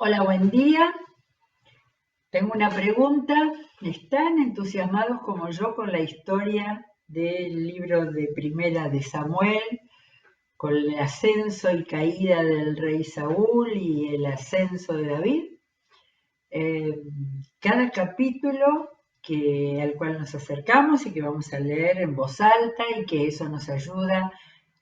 Hola, buen día. Tengo una pregunta. ¿Están entusiasmados como yo con la historia del libro de Primera de Samuel, con el ascenso y caída del rey Saúl y el ascenso de David? Cada capítulo al cual nos acercamos y que vamos a leer en voz alta y que eso nos ayuda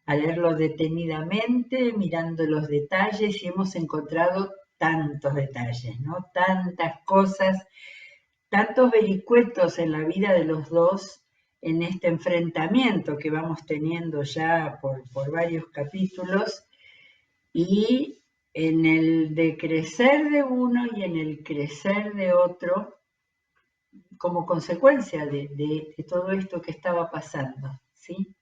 a leerlo detenidamente, mirando los detalles, y hemos encontrado tantos detalles, ¿no? Tantas cosas, tantos vericuetos en la vida de los dos en este enfrentamiento que vamos teniendo ya por varios capítulos, y en el decrecer de uno y en el crecer de otro como consecuencia de todo esto que estaba pasando, ¿sí?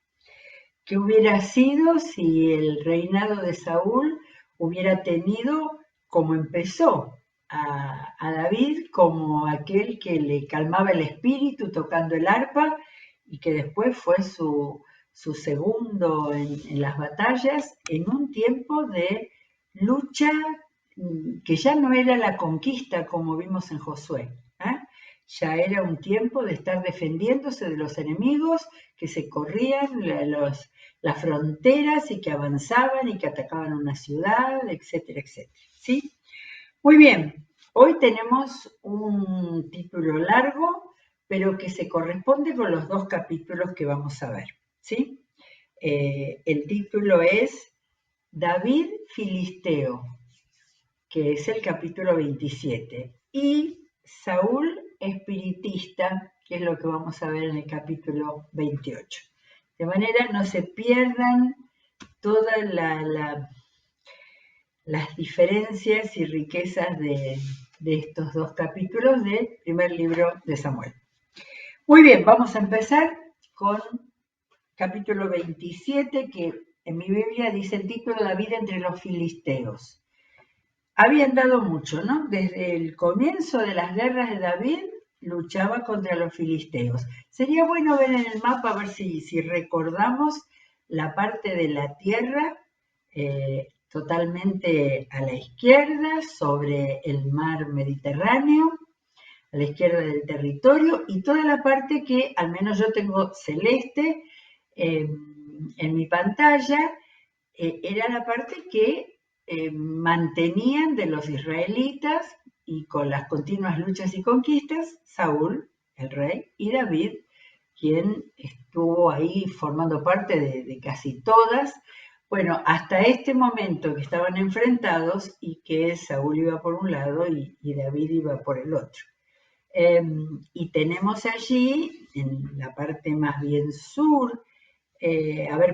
¿Qué hubiera sido si el reinado de Saúl hubiera tenido como empezó a David, como aquel que le calmaba el espíritu tocando el arpa y que después fue su segundo en las batallas, en un tiempo de lucha que ya no era la conquista como vimos en Josué? Ya era un tiempo de estar defendiéndose de los enemigos que se corrían las fronteras y que avanzaban y que atacaban una ciudad, etcétera, etcétera. ¿Sí? Muy bien, hoy tenemos un título largo, pero que se corresponde con los dos capítulos que vamos a ver. ¿Sí? El título es David Filisteo, que es el capítulo 27, y Saúl Espiritista, que es lo que vamos a ver en el capítulo 28. De manera no se pierdan todas las diferencias y riquezas de estos dos capítulos del primer libro de Samuel. Muy bien, vamos a empezar con capítulo 27, que en mi Biblia dice el título David entre los filisteos. Habían dado mucho, ¿no? Desde el comienzo de las guerras de David luchaba contra los filisteos. Sería bueno ver en el mapa, a ver si recordamos la parte de la tierra totalmente a la izquierda, sobre el mar Mediterráneo, a la izquierda del territorio, y toda la parte que, al menos yo tengo celeste en mi pantalla, era la parte que mantenían de los israelitas, y con las continuas luchas y conquistas, Saúl, el rey, y David, quien estuvo ahí formando parte de casi todas. Bueno, hasta este momento que estaban enfrentados y que Saúl iba por un lado y David iba por el otro. Y tenemos allí, en la parte más bien sur,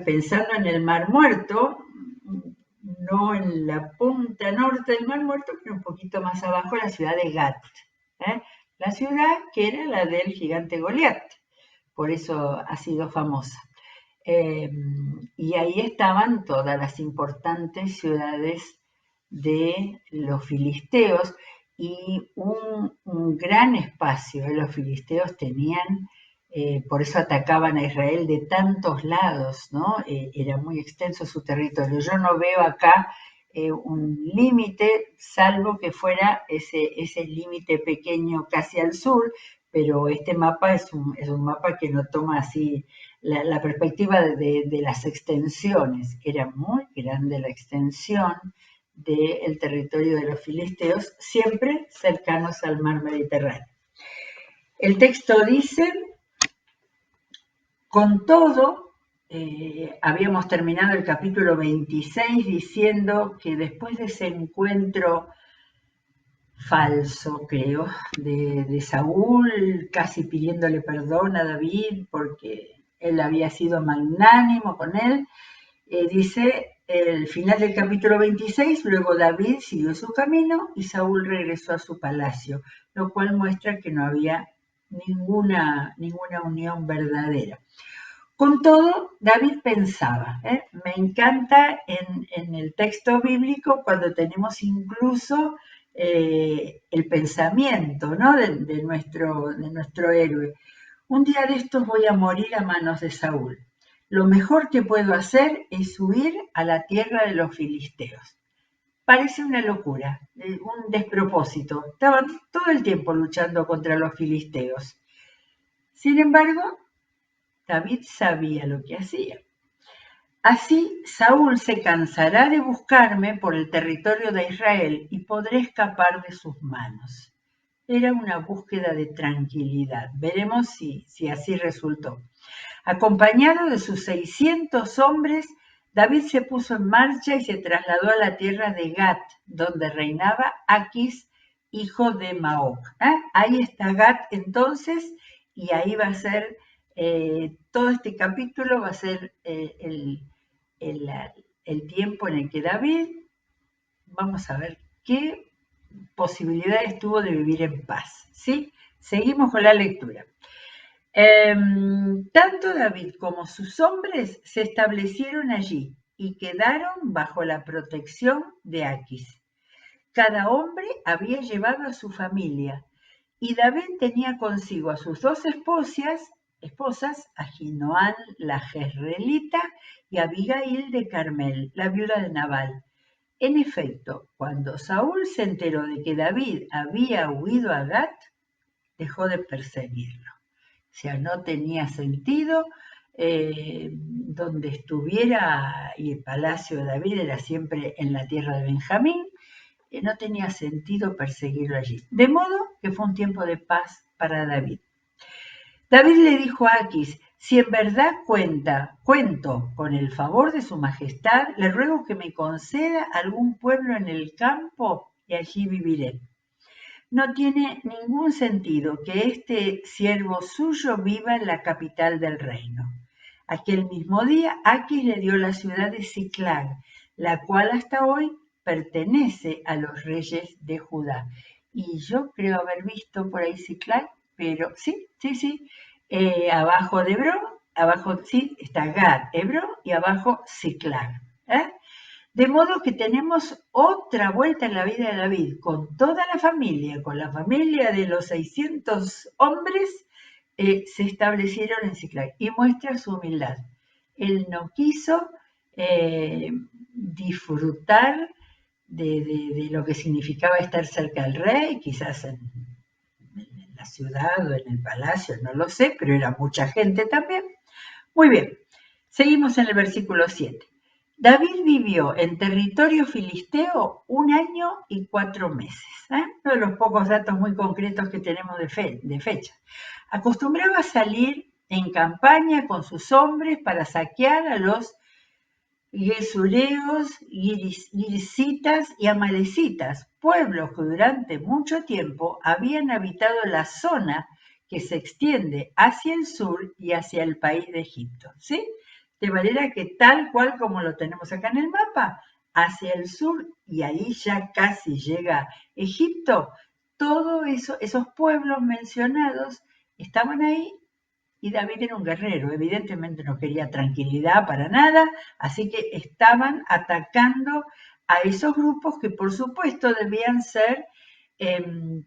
pensando en el Mar Muerto, no en la punta norte del Mar Muerto, pero un poquito más abajo, la ciudad de Gat. La ciudad que era la del gigante Goliat, por eso ha sido famosa. Y ahí estaban todas las importantes ciudades de los filisteos, y un gran espacio. Los filisteos tenían, por eso atacaban a Israel de tantos lados, ¿no? Era muy extenso su territorio. Yo no veo acá un límite, salvo que fuera ese límite pequeño casi al sur, pero este mapa es un mapa que no toma así la perspectiva de las extensiones. Era muy grande la extensión del territorio de los filisteos, siempre cercanos al mar Mediterráneo. El texto dice: con todo, habíamos terminado el capítulo 26 diciendo que después de ese encuentro falso, creo, de Saúl casi pidiéndole perdón a David porque él había sido magnánimo con él, dice el final del capítulo 26, luego David siguió su camino y Saúl regresó a su palacio, lo cual muestra que no había ninguna unión verdadera. Con todo, David pensaba, me encanta en el texto bíblico cuando tenemos incluso el pensamiento, ¿no? de nuestro héroe. Un día de estos voy a morir a manos de Saúl. Lo mejor que puedo hacer es huir a la tierra de los filisteos. parece una locura, un despropósito. Estaban todo el tiempo luchando contra los filisteos. Sin embargo, David sabía lo que hacía. Así Saúl se cansará de buscarme por el territorio de Israel y podré escapar de sus manos. Era una búsqueda de tranquilidad. Veremos si así resultó. Acompañado de sus 600 hombres, David se puso en marcha y se trasladó a la tierra de Gat, donde reinaba Aquis, hijo de Maoc. Ahí está Gat entonces, y ahí va a ser, todo este capítulo va a ser el tiempo en el que David, vamos a ver qué posibilidades tuvo de vivir en paz. ¿Sí? Seguimos con la lectura. Tanto David como sus hombres se establecieron allí y quedaron bajo la protección de Aquis. Cada hombre había llevado a su familia y David tenía consigo a sus dos esposas, Ahinoam la jezreelita y Abigail de Carmel, la viuda de Nabal. En efecto, cuando Saúl se enteró de que David había huido a Gat, dejó de perseguirlo. O sea, no tenía sentido donde estuviera, y el palacio de David era siempre en la tierra de Benjamín, no tenía sentido perseguirlo allí. De modo que fue un tiempo de paz para David. David le dijo a Aquis, si en verdad cuento con el favor de su majestad, le ruego que me conceda algún pueblo en el campo y allí viviré. No tiene ningún sentido que este siervo suyo viva en la capital del reino. Aquel mismo día, Aquis le dio la ciudad de Siclag, la cual hasta hoy pertenece a los reyes de Judá. Y yo creo haber visto por ahí Siclag, pero sí. Abajo de Hebrón, abajo sí, está Gad, Hebrón y abajo Siclag. De modo que tenemos otra vuelta en la vida de David, con toda la familia, con la familia de los 600 hombres, se establecieron en Siclag y muestra su humildad. Él no quiso disfrutar de lo que significaba estar cerca del rey, quizás en la ciudad o en el palacio, no lo sé, pero era mucha gente también. Muy bien, seguimos en el versículo 7. David vivió en territorio filisteo 1 año y 4 meses. Uno de los pocos datos muy concretos que tenemos de fecha. Acostumbraba a salir en campaña con sus hombres para saquear a los gesureos, girzitas y amalecitas, pueblos que durante mucho tiempo habían habitado la zona que se extiende hacia el sur y hacia el país de Egipto, ¿sí? De manera que tal cual como lo tenemos acá en el mapa, hacia el sur y ahí ya casi llega Egipto, todos esos pueblos mencionados estaban ahí. Y David era un guerrero, evidentemente no quería tranquilidad para nada, así que estaban atacando a esos grupos que por supuesto debían ser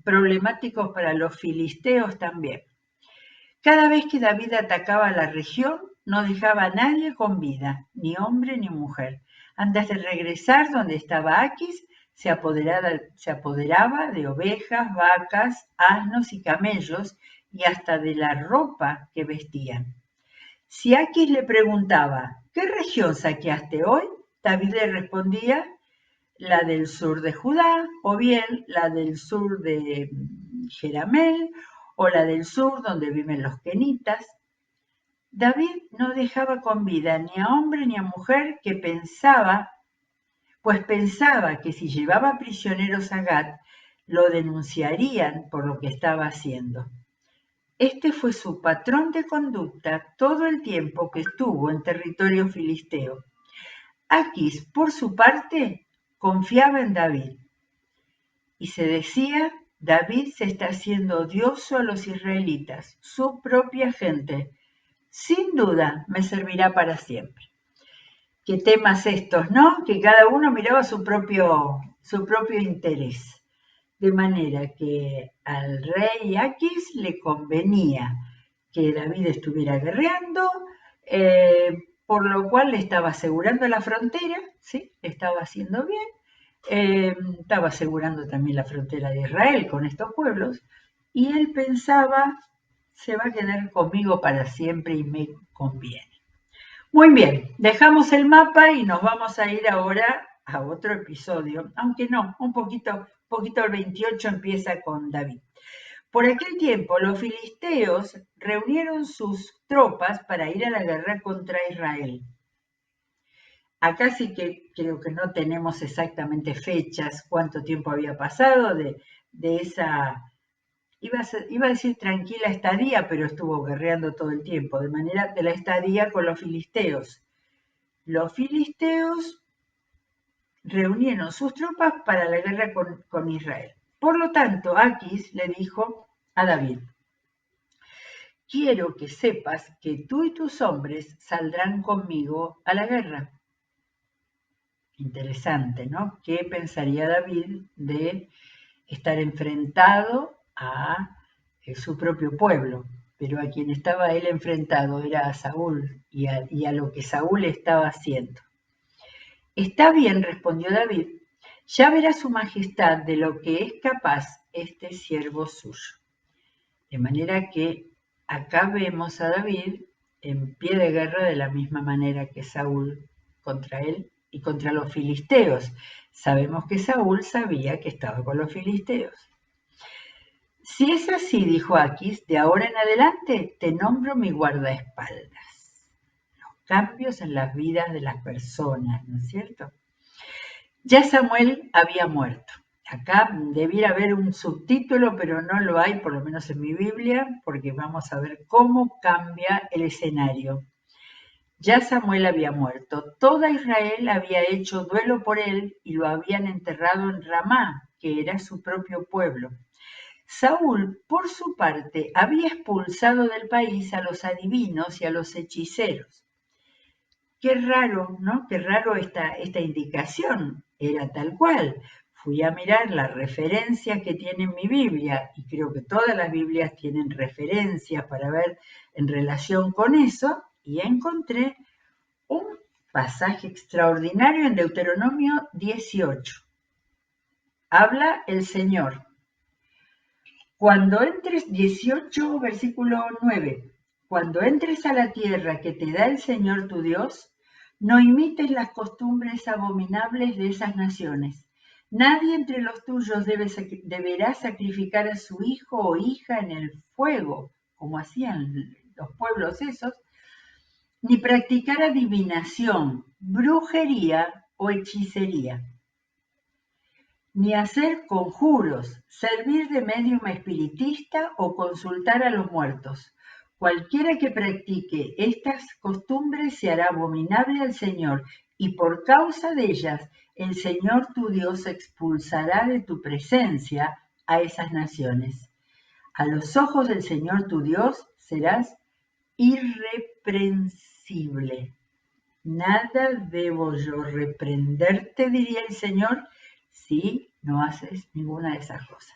problemáticos para los filisteos también. Cada vez que David atacaba la región, no dejaba a nadie con vida, ni hombre ni mujer. Antes de regresar donde estaba Aquis, se apoderaba de ovejas, vacas, asnos y camellos, y hasta de la ropa que vestían. Si Aquis le preguntaba, ¿qué región saqueaste hoy? David le respondía, la del sur de Judá, o bien la del sur de Jeramel, o la del sur donde viven los kenitas. David no dejaba con vida ni a hombre ni a mujer pues pensaba que si llevaba prisioneros a Gat, lo denunciarían por lo que estaba haciendo. Este fue su patrón de conducta todo el tiempo que estuvo en territorio filisteo. Aquis, por su parte, confiaba en David y se decía, David se está haciendo odioso a los israelitas, su propia gente. Sin duda me servirá para siempre. Qué temas estos, ¿no? Que cada uno miraba su propio interés. De manera que al rey Aquis le convenía que David estuviera guerreando, por lo cual le estaba asegurando la frontera, ¿sí? Le estaba haciendo bien, estaba asegurando también la frontera de Israel con estos pueblos, y él pensaba, se va a quedar conmigo para siempre y me conviene. Muy bien, dejamos el mapa y nos vamos a ir ahora a otro episodio, aunque no, un poquito el 28 empieza con David. Por aquel tiempo los filisteos reunieron sus tropas para ir a la guerra contra Israel. Acá sí que creo que no tenemos exactamente fechas, cuánto tiempo había pasado de esa, iba a decir tranquila estadía, pero estuvo guerreando todo el tiempo, de manera de la estadía con los filisteos. Los filisteos reunieron sus tropas para la guerra con Israel. Por lo tanto, Aquis le dijo a David: quiero que sepas que tú y tus hombres saldrán conmigo a la guerra. Interesante, ¿no? ¿Qué pensaría David de estar enfrentado a su propio pueblo? Pero a quien estaba él enfrentado era a Saúl y a lo que Saúl estaba haciendo. Está bien, respondió David, ya verá su majestad de lo que es capaz este siervo suyo. De manera que acá vemos a David en pie de guerra de la misma manera que Saúl contra él y contra los filisteos. Sabemos que Saúl sabía que estaba con los filisteos. Si es así, dijo Aquis, de ahora en adelante te nombro mi guardaespaldas. Los cambios en las vidas de las personas, ¿no es cierto? Ya Samuel había muerto. Acá debiera haber un subtítulo, pero no lo hay, por lo menos en mi Biblia, porque vamos a ver cómo cambia el escenario. Ya Samuel había muerto. Toda Israel había hecho duelo por él y lo habían enterrado en Ramá, que era su propio pueblo. Saúl, por su parte, había expulsado del país a los adivinos y a los hechiceros. Qué raro, ¿no? Qué raro esta indicación. Era tal cual. Fui a mirar la referencia que tiene en mi Biblia, y creo que todas las Biblias tienen referencias para ver en relación con eso, y encontré un pasaje extraordinario en Deuteronomio 18. Habla el Señor. Cuando entres, 18, versículo 9, cuando entres a la tierra que te da el Señor tu Dios, no imites las costumbres abominables de esas naciones. Nadie entre los tuyos deberá sacrificar a su hijo o hija en el fuego, como hacían los pueblos esos, ni practicar adivinación, brujería o hechicería, ni hacer conjuros, servir de médium espiritista o consultar a los muertos. Cualquiera que practique estas costumbres se hará abominable al Señor, y por causa de ellas el Señor tu Dios expulsará de tu presencia a esas naciones. A los ojos del Señor tu Dios serás irreprensible. Nada debo yo reprenderte, diría el Señor, si no haces ninguna de esas cosas.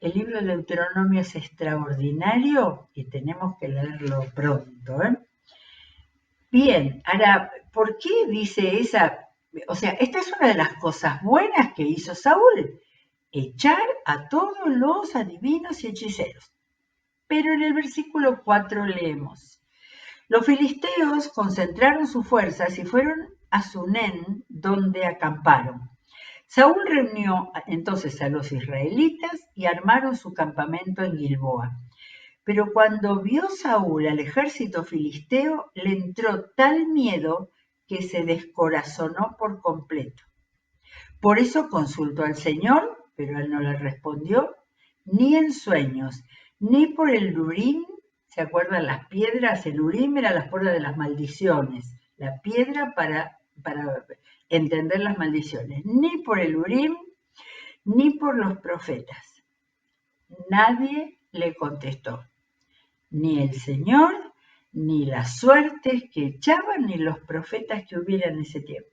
El libro de Deuteronomio es extraordinario y tenemos que leerlo pronto. Bien, ahora, ¿por qué dice esa? O sea, esta es una de las cosas buenas que hizo Saúl, echar a todos los adivinos y hechiceros. Pero en el versículo 4 leemos: los filisteos concentraron sus fuerzas y fueron a Sunem, donde acamparon. Saúl reunió entonces a los israelitas y armaron su campamento en Gilboa. Pero cuando vio Saúl al ejército filisteo, le entró tal miedo que se descorazonó por completo. Por eso consultó al Señor, pero él no le respondió, ni en sueños, ni por el Urim. ¿Se acuerdan las piedras? El Urim era la puerta de las maldiciones, la piedra para entender las maldiciones. Ni por el Urim, ni por los profetas. Nadie le contestó, ni el Señor, ni las suertes que echaban, ni los profetas que hubiera en ese tiempo.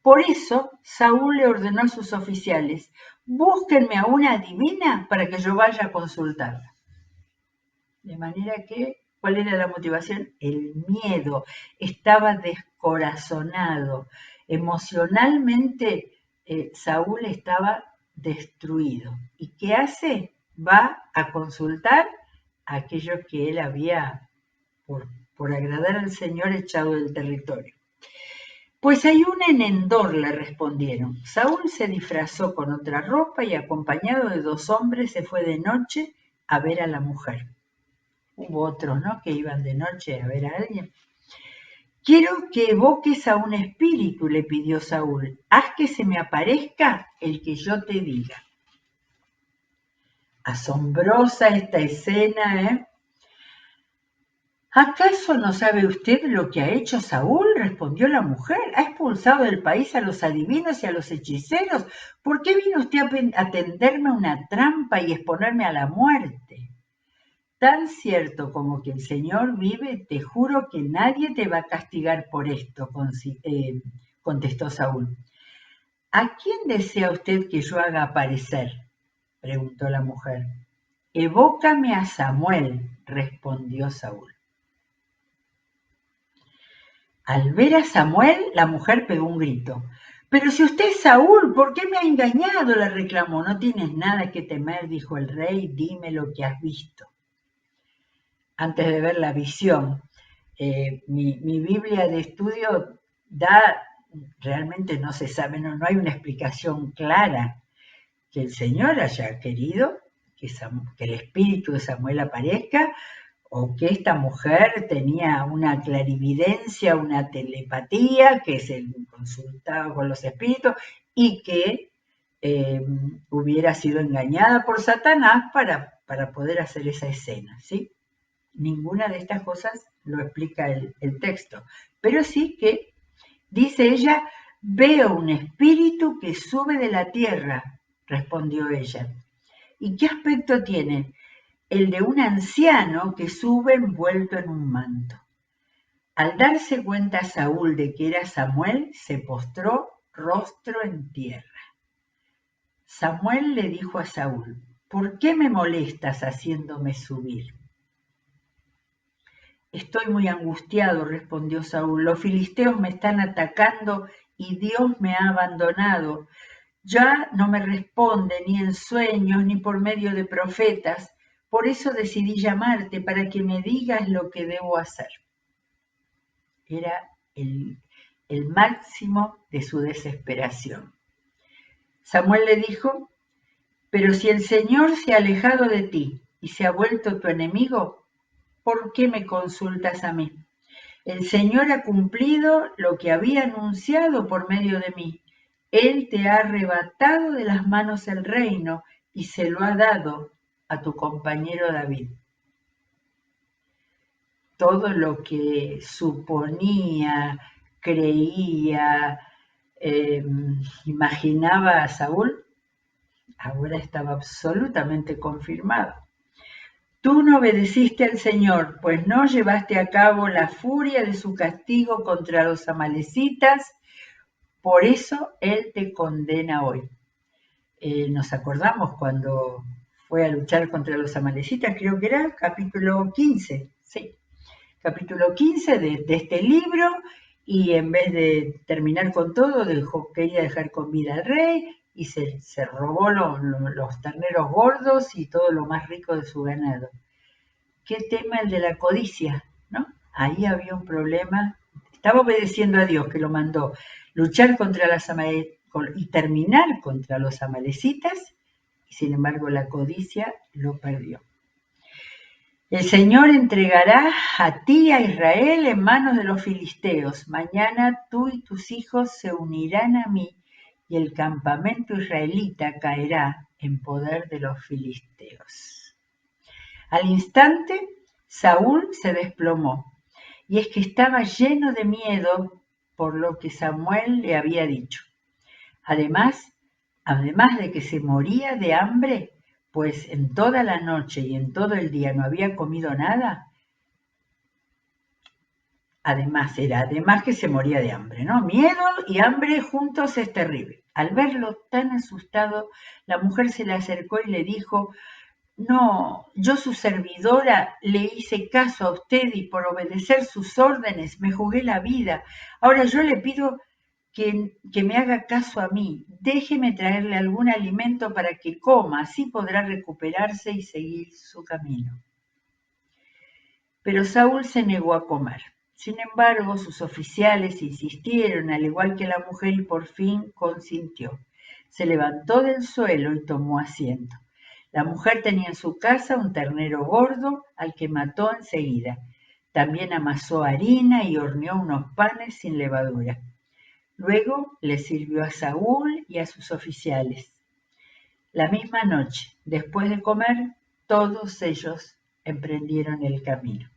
Por eso Saúl le ordenó a sus oficiales: búsquenme a una adivina para que yo vaya a consultarla. De manera que, ¿cuál era la motivación? El miedo. Estaba descorazonado. Emocionalmente Saúl estaba destruido. ¿Y qué hace? Va a consultar a aquellos que él había, por agradar al Señor, echado del territorio. Pues hay una en Endor, le respondieron. Saúl se disfrazó con otra ropa y acompañado de 2 hombres se fue de noche a ver a la mujer. Hubo otros, ¿no?, que iban de noche a ver a alguien. Quiero que evoques a un espíritu, le pidió Saúl. Haz que se me aparezca el que yo te diga. Asombrosa esta escena, ¿eh? ¿Acaso no sabe usted lo que ha hecho Saúl?, respondió la mujer. Ha expulsado del país a los adivinos y a los hechiceros. ¿Por qué vino usted a tenderme una trampa y exponerme a la muerte? Tan cierto como que el Señor vive, te juro que nadie te va a castigar por esto, contestó Saúl. ¿A quién desea usted que yo haga aparecer?, preguntó la mujer. Evócame a Samuel, respondió Saúl. Al ver a Samuel, la mujer pegó un grito. Pero si usted es Saúl, ¿por qué me ha engañado?, le reclamó. No tienes nada que temer, dijo el rey, dime lo que has visto. Antes de ver la visión, mi Biblia de estudio realmente no se sabe, no hay una explicación clara que el Señor haya querido que el espíritu de Samuel aparezca, o que esta mujer tenía una clarividencia, una telepatía, que se consultaba con los espíritus y que hubiera sido engañada por Satanás para poder hacer esa escena, ¿sí? Ninguna de estas cosas lo explica el texto, pero sí que dice ella, veo un espíritu que sube de la tierra, respondió ella. ¿Y qué aspecto tiene? El de un anciano que sube envuelto en un manto. Al darse cuenta Saúl de que era Samuel, se postró rostro en tierra. Samuel le dijo a Saúl, ¿por qué me molestas haciéndome subir? Estoy muy angustiado, respondió Saúl. Los filisteos me están atacando y Dios me ha abandonado. Ya no me responde ni en sueños ni por medio de profetas. Por eso decidí llamarte para que me digas lo que debo hacer. Era el máximo de su desesperación. Samuel le dijo, pero si el Señor se ha alejado de ti y se ha vuelto tu enemigo, ¿por qué me consultas a mí? El Señor ha cumplido lo que había anunciado por medio de mí. Él te ha arrebatado de las manos el reino y se lo ha dado a tu compañero David. Todo lo que suponía, creía, imaginaba a Saúl, ahora estaba absolutamente confirmado. Tú no obedeciste al Señor, pues no llevaste a cabo la furia de su castigo contra los amalecitas, por eso Él te condena hoy. Nos acordamos cuando fue a luchar contra los amalecitas, creo que era capítulo 15, sí, capítulo 15 de este libro, y en vez de terminar con todo, quería dejar con vida al rey, y se robó los terneros gordos y todo lo más rico de su ganado. ¿Qué tema? El de la codicia, ¿no? Ahí había un problema. Estaba obedeciendo a Dios, que lo mandó luchar contra las y terminar contra los amalecitas, y sin embargo la codicia lo perdió. El Señor entregará a ti y a Israel en manos de los filisteos. Mañana tú y tus hijos se unirán a mí y el campamento israelita caerá en poder de los filisteos. Al instante, Saúl se desplomó, y es que estaba lleno de miedo por lo que Samuel le había dicho. Además de que se moría de hambre, pues en toda la noche y en todo el día no había comido nada. Además que se moría de hambre, ¿no? Miedo y hambre juntos es terrible. Al verlo tan asustado, la mujer se le acercó y le dijo, no, yo su servidora le hice caso a usted y por obedecer sus órdenes me jugué la vida. Ahora yo le pido que me haga caso a mí, déjeme traerle algún alimento para que coma, así podrá recuperarse y seguir su camino. Pero Saúl se negó a comer. Sin embargo, sus oficiales insistieron, al igual que la mujer, y por fin consintió. Se levantó del suelo y tomó asiento. La mujer tenía en su casa un ternero gordo al que mató enseguida. También amasó harina y horneó unos panes sin levadura. Luego le sirvió a Saúl y a sus oficiales. La misma noche, después de comer, todos ellos emprendieron el camino.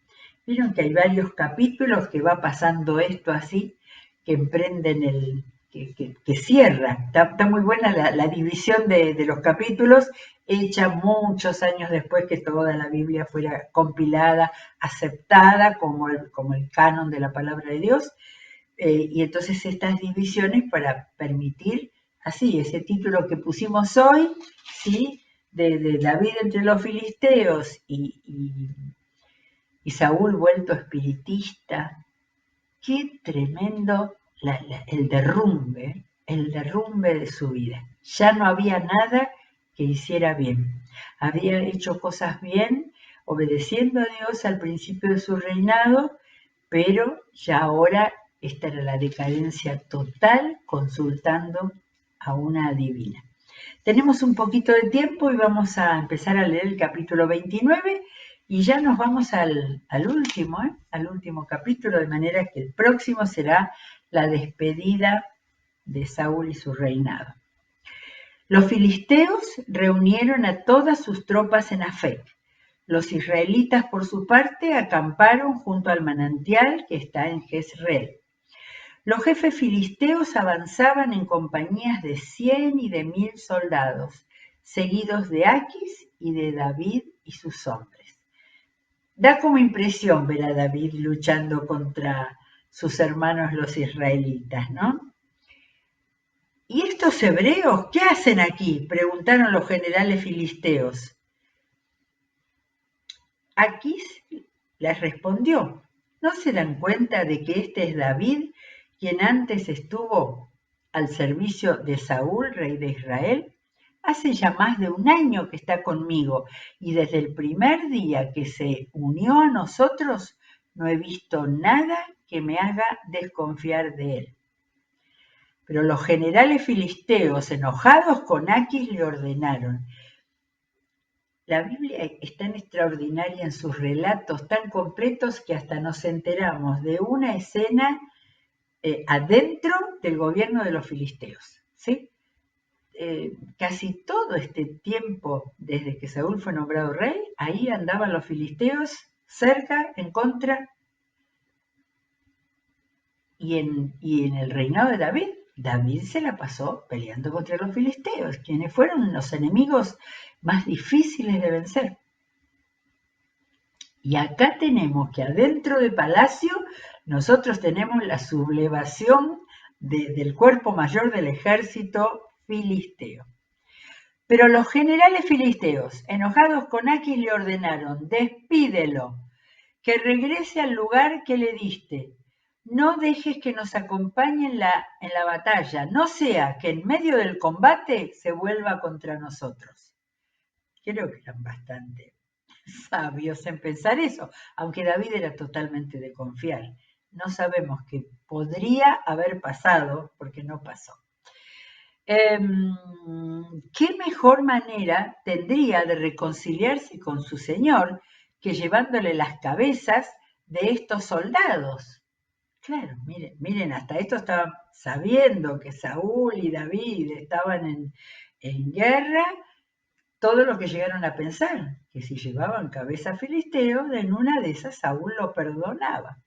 Vieron que hay varios capítulos que va pasando esto así, que emprenden que cierra. Está muy buena la división de los capítulos, hecha muchos años después que toda la Biblia fuera compilada, aceptada como el canon de la palabra de Dios. Y entonces estas divisiones para permitir, así, ese título que pusimos hoy, ¿sí? de David entre los filisteos y Saúl vuelto espiritista. Qué tremendo el derrumbe de su vida. Ya no había nada que hiciera bien. Había hecho cosas bien, obedeciendo a Dios al principio de su reinado, pero ya ahora esta era la decadencia total, consultando a una adivina. Tenemos un poquito de tiempo y vamos a empezar a leer el capítulo 29 y ya nos vamos al último capítulo, de manera que el próximo será la despedida de Saúl y su reinado. Los filisteos reunieron a todas sus tropas en Afec. Los israelitas, por su parte, acamparon junto al manantial que está en Jezreel. Los jefes filisteos avanzaban en compañías de 100 y de 1000 soldados, seguidos de Aquis y de David y sus hombres. Da como impresión ver a David luchando contra sus hermanos los israelitas, ¿no? ¿Y estos hebreos qué hacen aquí?, preguntaron los generales filisteos. Aquis les respondió: ¿no se dan cuenta de que este es David, quien antes estuvo al servicio de Saúl, rey de Israel? Hace ya más de un año que está conmigo y desde el primer día que se unió a nosotros no he visto nada que me haga desconfiar de él. Pero los generales filisteos, enojados con Aquis, le ordenaron. La Biblia es tan extraordinaria en sus relatos tan completos que hasta nos enteramos de una escena adentro del gobierno de los filisteos, ¿sí? Casi todo este tiempo, desde que Saúl fue nombrado rey, ahí andaban los filisteos cerca, en contra, y en el reinado de David, David se la pasó peleando contra los filisteos, quienes fueron los enemigos más difíciles de vencer. Y acá tenemos que adentro del palacio nosotros tenemos la sublevación del cuerpo mayor del ejército filisteo. Pero los generales filisteos, enojados con Aquis, le ordenaron: despídelo, que regrese al lugar que le diste. No dejes que nos acompañe en la batalla, no sea que en medio del combate se vuelva contra nosotros. Creo que eran bastante sabios en pensar eso, aunque David era totalmente de confiar. No sabemos qué podría haber pasado, porque no pasó. ¿Qué mejor manera tendría de reconciliarse con su señor que llevándole las cabezas de estos soldados? Claro, miren, hasta esto estaban sabiendo que Saúl y David estaban en guerra. Todo lo que llegaron a pensar, que si llevaban cabeza filisteos, en una de esas Saúl lo perdonaba.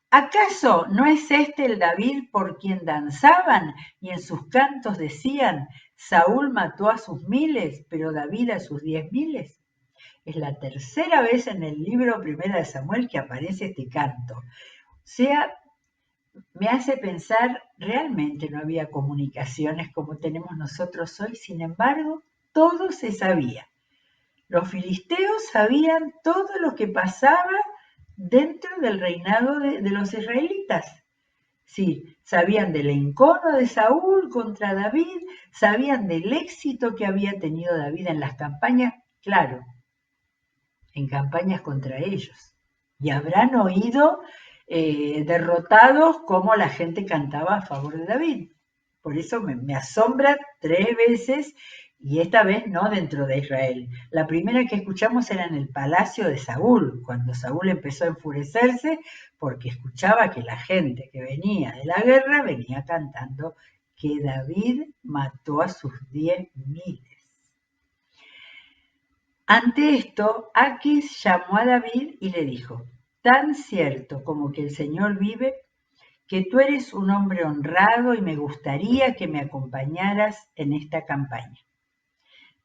¿Acaso no es este el David por quien danzaban y en sus cantos decían: Saúl mató a sus 1000, pero David a sus 10.000? Es la tercera vez en el libro Primera de Samuel que aparece este canto. O sea, me hace pensar, realmente no había comunicaciones como tenemos nosotros hoy, sin embargo, todo se sabía. Los filisteos sabían todo lo que pasaba dentro del reinado de los israelitas. Sí, sabían del encono de Saúl contra David, sabían del éxito que había tenido David en las campañas, claro, en campañas contra ellos. Y habrán oído derrotados como la gente cantaba a favor de David. Por eso me asombra 3 veces, y esta vez no dentro de Israel. La primera que escuchamos era en el palacio de Saúl, cuando Saúl empezó a enfurecerse porque escuchaba que la gente que venía de la guerra venía cantando que David mató a sus 10.000. Ante esto, Aquis llamó a David y le dijo: tan cierto como que el Señor vive, que tú eres un hombre honrado y me gustaría que me acompañaras en esta campaña.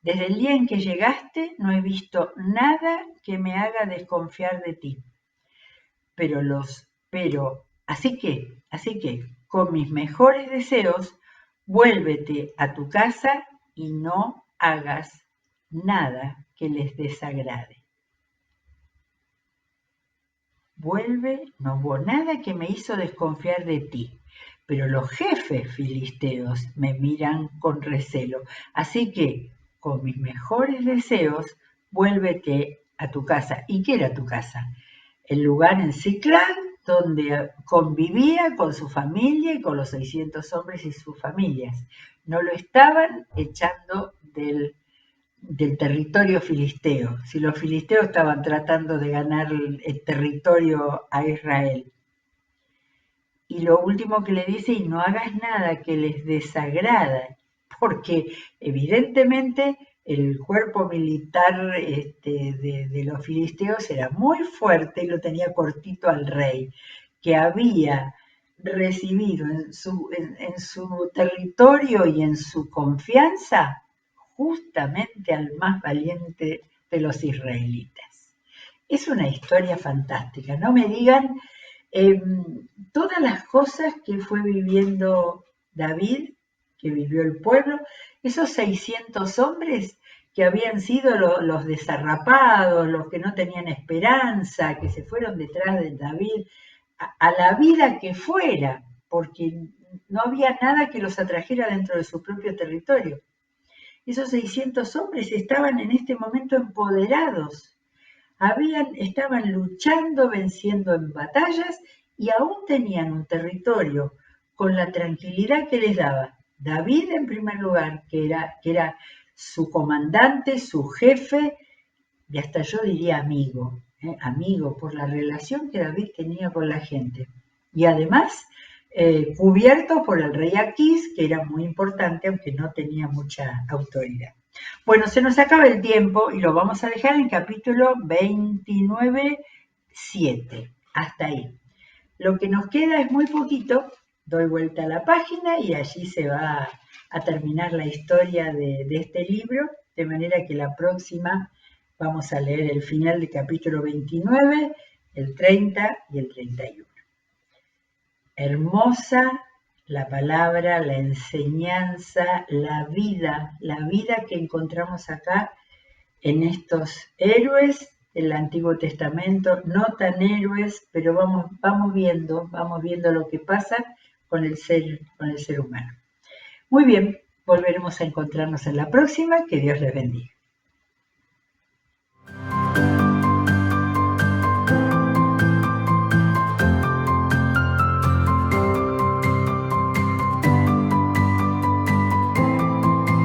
Desde el día en que llegaste no he visto nada que me haga desconfiar de ti. Así que, con mis mejores deseos, vuélvete a tu casa y no hagas nada que les desagrade. Vuelve, no hubo nada que me hizo desconfiar de ti, pero los jefes filisteos me miran con recelo. Así que, con mis mejores deseos, vuélvete a tu casa. ¿Y qué era tu casa? El lugar en Ciclán donde convivía con su familia y con los 600 hombres y sus familias. No lo estaban echando del territorio filisteo, si los filisteos estaban tratando de ganar el territorio a Israel. Y lo último que le dice: y no hagas nada que les desagrada, porque evidentemente el cuerpo militar de los filisteos era muy fuerte y lo tenía cortito al rey, que había recibido en su territorio y en su confianza justamente al más valiente de los israelitas. Es una historia fantástica, no me digan todas las cosas que fue viviendo David, que vivió el pueblo, esos 600 hombres que habían sido los desarrapados, los que no tenían esperanza, que se fueron detrás de David, a la vida que fuera, porque no había nada que los atrajera dentro de su propio territorio. Esos 600 hombres estaban en este momento empoderados, estaban luchando, venciendo en batallas y aún tenían un territorio con la tranquilidad que les daba David en primer lugar, que era su comandante, su jefe, y hasta yo diría amigo, amigo por la relación que David tenía con la gente. Y además cubierto por el rey Aquís, que era muy importante, aunque no tenía mucha autoridad. Bueno, se nos acaba el tiempo y lo vamos a dejar en capítulo 29:7. Hasta ahí. Lo que nos queda es muy poquito. Doy vuelta a la página y allí se va a terminar la historia de este libro, de manera que la próxima vamos a leer el final del capítulo 29, el 30 y el 31. Hermosa la palabra, la enseñanza, la vida que encontramos acá en estos héroes del Antiguo Testamento, no tan héroes, pero vamos viendo lo que pasa con el ser humano. Muy bien, volveremos a encontrarnos en la próxima, que Dios les bendiga.